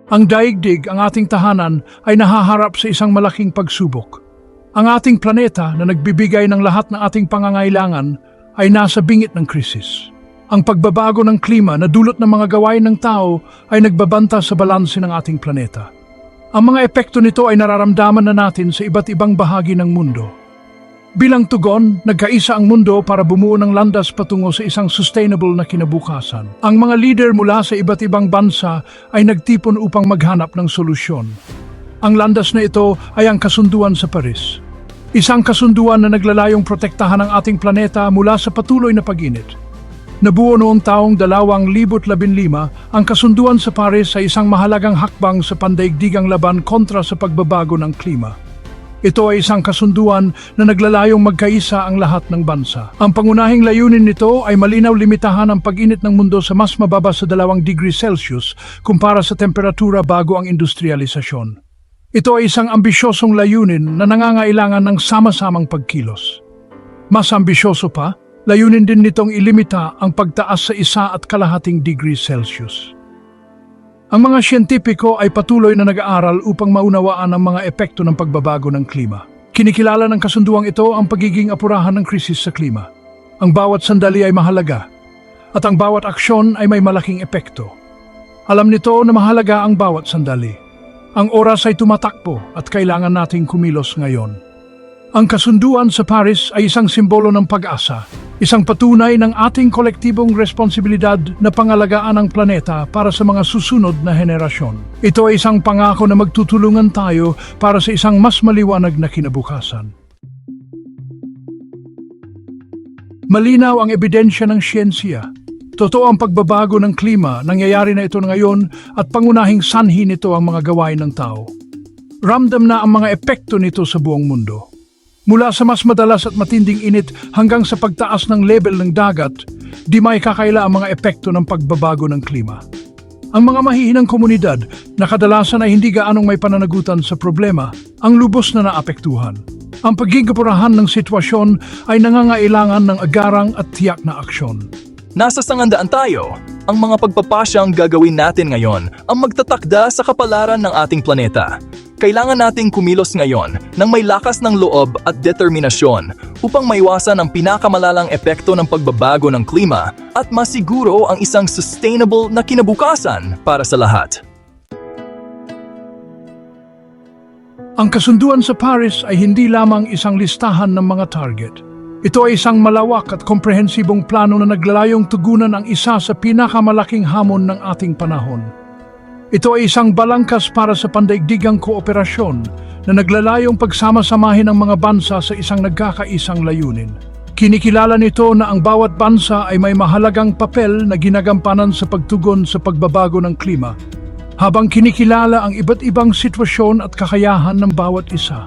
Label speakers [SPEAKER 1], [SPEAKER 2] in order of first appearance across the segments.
[SPEAKER 1] Ang daigdig, ang ating tahanan, ay nahaharap sa isang malaking pagsubok. Ang ating planeta na nagbibigay ng lahat ng ating pangangailangan ay nasa bingit ng krisis. Ang pagbabago ng klima na dulot ng mga gawain ng tao ay nagbabanta sa balanse ng ating planeta. Ang mga epekto nito ay nararamdaman na natin sa iba't ibang bahagi ng mundo. Bilang tugon, nagkaisa ang mundo para bumuo ng landas patungo sa isang sustainable na kinabukasan. Ang mga leader mula sa iba't ibang bansa ay nagtipon upang maghanap ng solusyon. Ang landas na ito ay ang kasunduan sa Paris. Isang kasunduan na naglalayong protektahan ang ating planeta mula sa patuloy na pag-init. Nabuo noong taong 2015, ang kasunduan sa Paris ay isang mahalagang hakbang sa pandaigdigang laban kontra sa pagbabago ng klima. Ito ay isang kasunduan na naglalayong magkaisa ang lahat ng bansa. Ang pangunahing layunin nito ay malinaw limitahan ang pag-init ng mundo sa mas mababa sa 2 degrees Celsius kumpara sa temperatura bago ang industrialisasyon. Ito ay isang ambisyosong layunin na nangangailangan ng sama-samang pagkilos. Mas ambisyoso pa, layunin din nitong ilimita ang pagtaas sa 1.5 degrees Celsius. Ang mga siyentipiko ay patuloy na nag-aaral upang maunawaan ang mga epekto ng pagbabago ng klima. Kinikilala ng kasunduang ito ang pagiging apurahan ng krisis sa klima. Ang bawat sandali ay mahalaga, at ang bawat aksyon ay may malaking epekto. Alam nito na mahalaga ang bawat sandali. Ang oras ay tumatakbo at kailangan nating kumilos ngayon. Ang kasunduan sa Paris ay isang simbolo ng pag-asa, isang patunay ng ating kolektibong responsibilidad na pangalagaan ang planeta para sa mga susunod na henerasyon. Ito ay isang pangako na magtutulungan tayo para sa isang mas maliwanag na kinabukasan. Malinaw ang ebidensya ng siyensya. Totoo ang pagbabago ng klima, nangyayari na ito ngayon at pangunahing sanhi nito ang mga gawain ng tao. Ramdam na ang mga epekto nito sa buong mundo. Mula sa mas madalas at matinding init hanggang sa pagtaas ng level ng dagat, di may kakaila ang mga epekto ng pagbabago ng klima. Ang mga mahihinang komunidad na kadalasan ay hindi gaanong may pananagutan sa problema, ang lubos na naapektuhan. Ang pagigapurahan ng sitwasyon ay nangangailangan ng agarang at tiyak na aksyon.
[SPEAKER 2] Nasa sangandaan tayo. Ang mga pagpapasyang gagawin natin ngayon ang magtatakda sa kapalaran ng ating planeta. Kailangan nating kumilos ngayon ng may lakas ng loob at determinasyon upang maiwasan ang pinakamalalang epekto ng pagbabago ng klima at masiguro ang isang sustainable na kinabukasan para sa lahat.
[SPEAKER 1] Ang kasunduan sa Paris ay hindi lamang isang listahan ng mga target. Ito ay isang malawak at komprehensibong plano na naglalayong tugunan ang isa sa pinakamalaking hamon ng ating panahon. Ito ay isang balangkas para sa pandaigdigang kooperasyon na naglalayong pagsama-samahin ang mga bansa sa isang nagkakaisang layunin. Kinikilala nito na ang bawat bansa ay may mahalagang papel na ginagampanan sa pagtugon sa pagbabago ng klima, habang kinikilala ang iba't ibang sitwasyon at kakayahan ng bawat isa.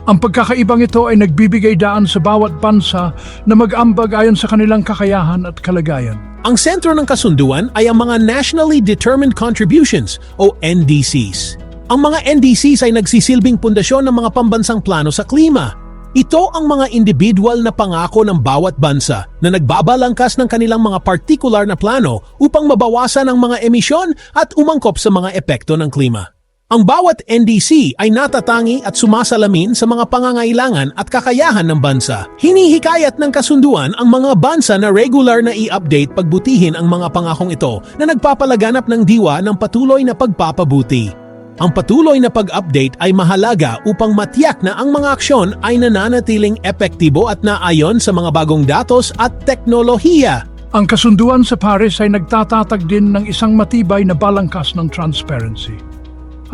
[SPEAKER 1] Ang pagkakaibang ito ay nagbibigay daan sa bawat bansa na mag-ambag ayon sa kanilang kakayahan at kalagayan.
[SPEAKER 3] Ang sentro ng kasunduan ay ang mga Nationally Determined Contributions o NDCs. Ang mga NDCs ay nagsisilbing pundasyon ng mga pambansang plano sa klima. Ito ang mga individual na pangako ng bawat bansa na nagbabalangkas ng kanilang mga partikular na plano upang mabawasan ang mga emisyon at umangkop sa mga epekto ng klima. Ang bawat NDC ay natatangi at sumasalamin sa mga pangangailangan at kakayahan ng bansa. Hinihikayat ng kasunduan ang mga bansa na regular na i-update pagbutihin ang mga pangakong ito na nagpapalaganap ng diwa ng patuloy na pagpapabuti. Ang patuloy na pag-update ay mahalaga upang matiyak na ang mga aksyon ay nananatiling epektibo at naayon sa mga bagong datos at teknolohiya.
[SPEAKER 1] Ang kasunduan sa Paris ay nagtatatag din ng isang matibay na balangkas ng transparency.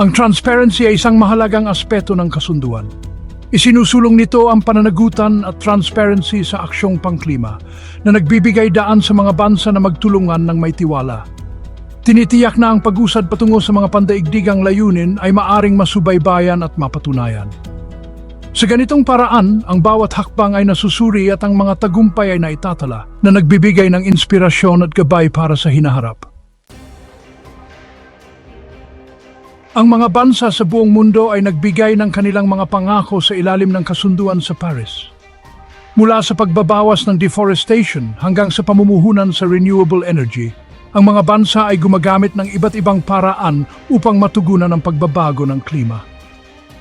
[SPEAKER 1] Ang transparency ay isang mahalagang aspeto ng kasunduan. Isinusulong nito ang pananagutan at transparency sa aksyong pangklima na nagbibigay daan sa mga bansa na magtulungan ng may tiwala. Tinitiyak na ang pag-usad patungo sa mga pandaigdigang layunin ay maaring masubaybayan at mapatunayan. Sa ganitong paraan, ang bawat hakbang ay nasusuri at ang mga tagumpay ay naitatala na nagbibigay ng inspirasyon at gabay para sa hinaharap. Ang mga bansa sa buong mundo ay nagbigay ng kanilang mga pangako sa ilalim ng kasunduan sa Paris. Mula sa pagbabawas ng deforestation hanggang sa pamumuhunan sa renewable energy, Ang mga bansa ay gumagamit ng iba't ibang paraan upang matugunan ang pagbabago ng klima.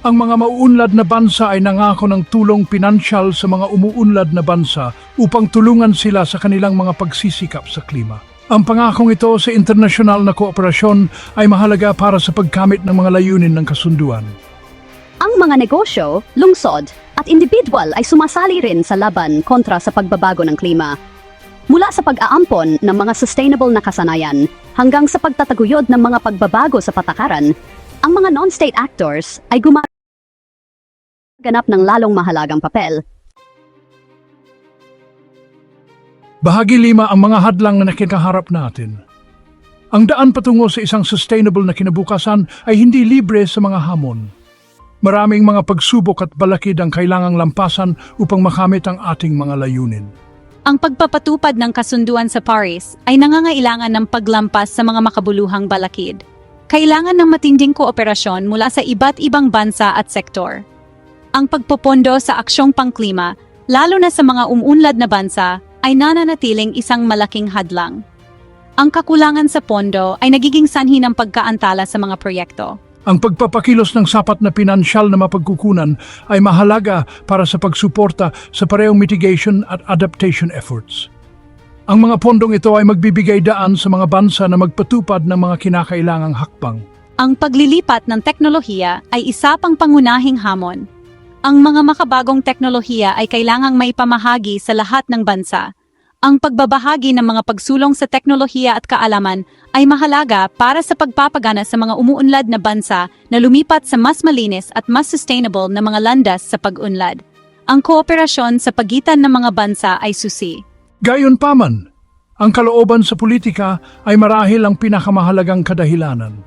[SPEAKER 1] Ang mga mauunlad na bansa ay nangako ng tulong pinansyal sa mga umuunlad na bansa upang tulungan sila sa kanilang mga pagsisikap sa klima. Ang pangakong ito sa internasyonal na kooperasyon ay mahalaga para sa pagkamit ng mga layunin ng kasunduan.
[SPEAKER 4] Ang mga negosyo, lungsod at individual ay sumasali rin sa laban kontra sa pagbabago ng klima. Mula sa pag-aampon ng mga sustainable na kasanayan hanggang sa pagtataguyod ng mga pagbabago sa patakaran, ang mga non-state actors ay gumaganap ng lalong mahalagang papel.
[SPEAKER 1] Bahagi 5 ang mga hadlang na nakikaharap natin. Ang daan patungo sa isang sustainable na kinabukasan ay hindi libre sa mga hamon. Maraming mga pagsubok at balakid ang kailangang lampasan upang makamit ang ating mga layunin.
[SPEAKER 5] Ang pagpapatupad ng kasunduan sa Paris ay nangangailangan ng paglampas sa mga makabuluhang balakid. Kailangan ng matinding kooperasyon mula sa iba't ibang bansa at sektor. Ang pagpopondo sa aksyong pangklima, lalo na sa mga umuunlad na bansa, ay nananatiling isang malaking hadlang. Ang kakulangan sa pondo ay nagiging sanhi ng pagkaantala sa mga proyekto.
[SPEAKER 1] Ang pagpapakilos ng sapat na pinansyal na mapagkukunan ay mahalaga para sa pagsuporta sa parehong mitigation at adaptation efforts. Ang mga pondong ito ay magbibigay daan sa mga bansa na magpatupad ng mga kinakailangang hakbang.
[SPEAKER 5] Ang paglilipat ng teknolohiya ay isa pang pangunahing hamon. Ang mga makabagong teknolohiya ay kailangang maipamahagi sa lahat ng bansa. Ang pagbabahagi ng mga pagsulong sa teknolohiya at kaalaman ay mahalaga para sa pagpapagana sa mga umuunlad na bansa na lumipat sa mas malinis at mas sustainable na mga landas sa pag-unlad. Ang kooperasyon sa pagitan ng mga bansa ay susi.
[SPEAKER 1] Gayunpaman, ang kalooban sa politika ay marahil ang pinakamahalagang kadahilanan.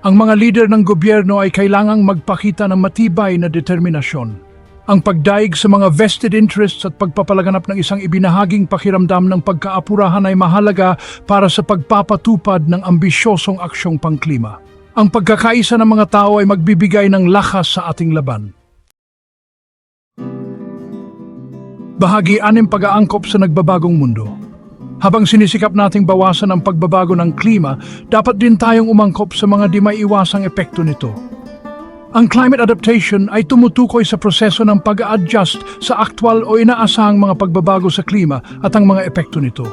[SPEAKER 1] Ang mga lider ng gobyerno ay kailangang magpakita ng matibay na determinasyon. Ang pagdaig sa mga vested interests at pagpapalaganap ng isang ibinahaging pakiramdam ng pagkaapurahan ay mahalaga para sa pagpapatupad ng ambisyosong aksyong pangklima. Ang pagkakaisa ng mga tao ay magbibigay ng lakas sa ating laban. Bahagi 6 pag-aangkop sa nagbabagong mundo. Habang sinisikap nating bawasan ang pagbabago ng klima, dapat din tayong umangkop sa mga di maiiwasang epekto nito. Ang climate adaptation ay tumutukoy sa proseso ng pag-a-adjust sa aktwal o inaasahang mga pagbabago sa klima at ang mga epekto nito.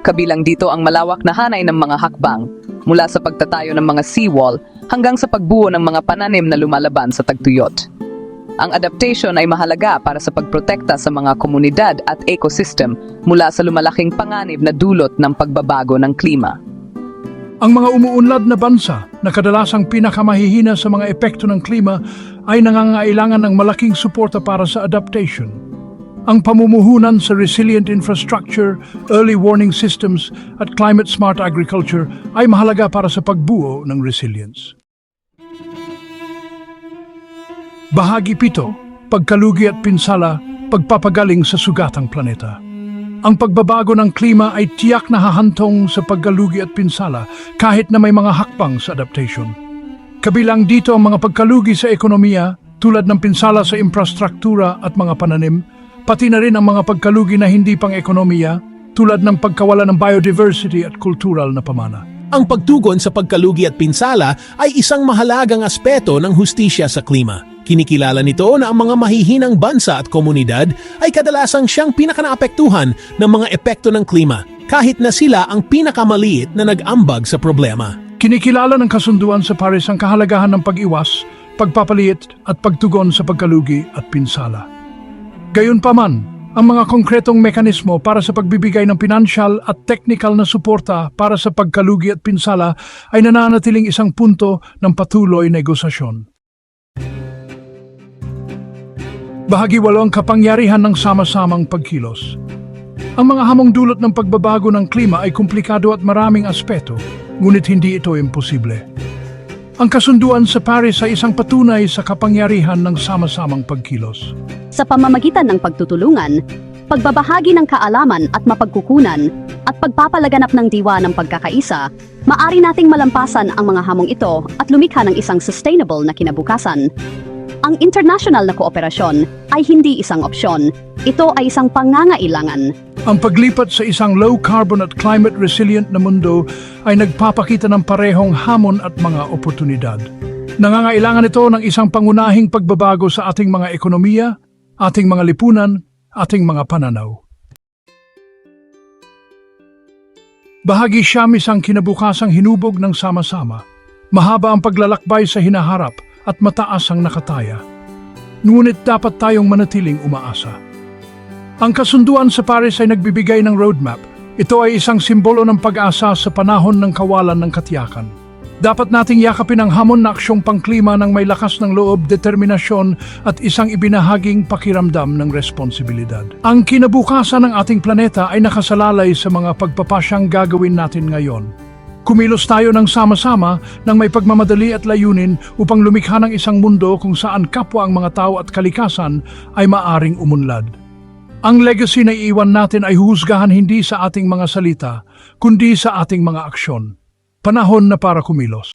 [SPEAKER 6] Kabilang dito ang malawak na hanay ng mga hakbang, mula sa pagtatayo ng mga seawall hanggang sa pagbuo ng mga pananim na lumalaban sa tagtuyot. Ang adaptation ay mahalaga para sa pagprotekta sa mga komunidad at ecosystem mula sa lumalaking panganib na dulot ng pagbabago ng klima.
[SPEAKER 1] Ang mga umuunlad na bansa na kadalasang pinakamahihina sa mga epekto ng klima ay nangangailangan ng malaking suporta para sa adaptation. Ang pamumuhunan sa resilient infrastructure, early warning systems at climate-smart agriculture ay mahalaga para sa pagbuo ng resilience. Bahagi 7, pagkalugi at pinsala, pagpapagaling sa sugatang planeta. Ang pagbabago ng klima ay tiyak na hahantong sa pagkalugi at pinsala kahit na may mga hakbang sa adaptation. Kabilang dito ang mga pagkalugi sa ekonomiya tulad ng pinsala sa infrastruktura at mga pananim, pati na rin ang mga pagkalugi na hindi pang ekonomiya tulad ng pagkawala ng biodiversity at kultural na pamana.
[SPEAKER 3] Ang pagtugon sa pagkalugi at pinsala ay isang mahalagang aspeto ng hustisya sa klima. Kinikilala nito na ang mga mahihinang bansa at komunidad ay kadalasang siyang pinakanaapektuhan ng mga epekto ng klima, kahit na sila ang pinakamaliit na nag-ambag sa problema.
[SPEAKER 1] Kinikilala ng kasunduan sa Paris ang kahalagahan ng pag-iwas, pagpapaliit at pagtugon sa pagkalugi at pinsala. Gayunpaman, ang mga konkretong mekanismo para sa pagbibigay ng pinansyal at technical na suporta para sa pagkalugi at pinsala ay nananatiling isang punto ng patuloy negosasyon. Bahagi 8 ang kapangyarihan ng sama-samang pagkilos. Ang mga hamong dulot ng pagbabago ng klima ay komplikado at maraming aspeto, ngunit hindi ito imposible. Ang kasunduan sa Paris ay isang patunay sa kapangyarihan ng sama-samang pagkilos.
[SPEAKER 4] Sa pamamagitan ng pagtutulungan, pagbabahagi ng kaalaman at mapagkukunan, at pagpapalaganap ng diwa ng pagkakaisa, maaari nating malampasan ang mga hamong ito at lumikha ng isang sustainable na kinabukasan. Ang international na kooperasyon ay hindi isang opsyon, ito ay isang pangangailangan.
[SPEAKER 1] Ang paglipat sa isang low-carbon at climate-resilient na mundo ay nagpapakita ng parehong hamon at mga oportunidad. Nangangailangan ito ng isang pangunahing pagbabago sa ating mga ekonomiya, ating mga lipunan, ating mga pananaw. Bahagi Siamis ang kinabukasang hinubog ng sama-sama. Mahaba ang paglalakbay sa hinaharap at mataas ang nakataya. Ngunit dapat tayong manatiling umaasa. Ang kasunduan sa Paris ay nagbibigay ng roadmap. Ito ay isang simbolo ng pag-asa sa panahon ng kawalan ng katiyakan. Dapat nating yakapin ang hamon na aksyong pangklima ng may lakas ng loob, determinasyon at isang ibinahaging pakiramdam ng responsibilidad. Ang kinabukasan ng ating planeta ay nakasalalay sa mga pagpapasyang gagawin natin ngayon. Kumilos tayo ng sama-sama ng may pagmamadali at layunin upang lumikha ng isang mundo kung saan kapwa ang mga tao at kalikasan ay maaring umunlad. Ang legacy na iiwan natin ay huhusgahan hindi sa ating mga salita, kundi sa ating mga aksyon. Panahon na para kumilos.